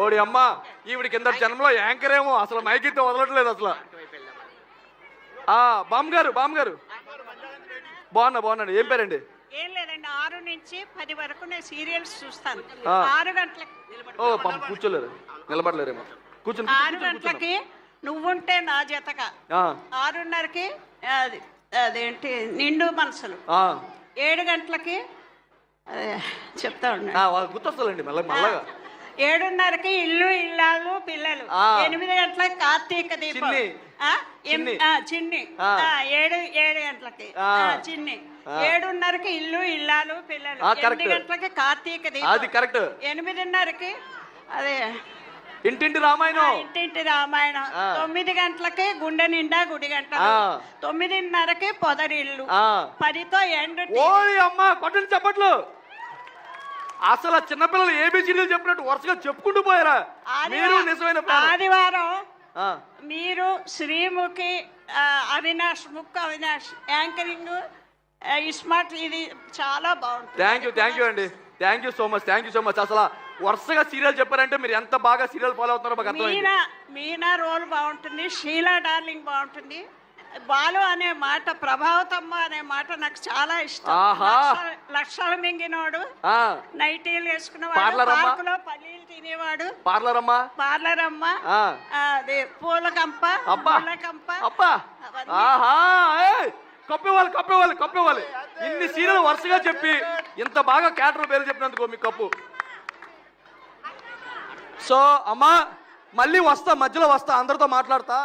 ఓడి అమ్మ ఈవిడ కింద జన్మలో యాంకర్ ఏమో అసలు మైక్ అయితే వదలట్లేదు అసలు. బామ్మగారు బాగున్నాండి. ఏం పేరండి? ఏం లేదండి, 6 నుంచి 10 వరకు నేను సీరియల్స్ చూస్తాను. 6 గంటలకి కూర్చోలేరు, నిలబడలేరేమో. 6 గంటలకి నువ్వుంటే నా జతగా, 6:30కి అదేంటి నిండు మనసులు, 7 గంటలకి చెప్తా ఉన్నా గుర్తొస్తాలండి మళ్ళా. 7:30కి ఇల్లు ఇల్లాలు పిల్లలు, 8 గంటలకి కార్తీక దీపం చిన్ని, 7 గంటలకి చిన్ని, 7:30కి ఇల్లు ఇల్లాలు పిల్లలు, 8 గంటలకి కార్తీక దీపం, 8:30కి అదే ఇంటింటి రామాయణం, 9 గంటలకి గుండె నిండా గుడి గంటలు, 9:30కి పొదరిల్లు, 10తో ఎండు. ఓయ్ అమ్మ కొట్టండి చప్పట్లు. అసలు చిన్నపిల్లలు ఏబిసిడీలు చెప్పినట్టు వరుసగా చెప్పుకుంటూ పోయారా మీరు? నిజమైన ఆదివారం మీరు శ్రీముఖి, అవినాష్, అవినాష్ యాంకరింగ్, ఇస్మార్ట్, ఇది చాలా బాగుంటుంది. థ్యాంక్ యూ అండి. Thank you so much. అసలు వరుసగా సీరియల్ చెప్పారంటే మీరు ఎంత బాగా సీరియల్ ఫాలో అవుతున్నారో మాకు అర్థమైంది. మీనా రోల్ బాగుంటుంది, షీలా డార్లింగ్ బాగుంటుంది, బాలు అనే మాట, ప్రభావతమ్మ అనే మాట నాకు చాలా ఇష్టం. లక్షలు మింగినోడు, నైటీలు వేసుకునేవాడు, పార్కులో పల్లీలు తినేవాడు, పార్లర్ అమ్మ, అదే పూలకంప, కప్పేవాలి. ఇన్ని సీరియల్ వరుసగా చెప్పి ఇంత బాగా క్యారెక్టర్ పేరు చెప్పినందుకు మీ కప్పు. సో అమ్మా మళ్ళీ మధ్యలో వస్తా అందరితో మాట్లాడతా.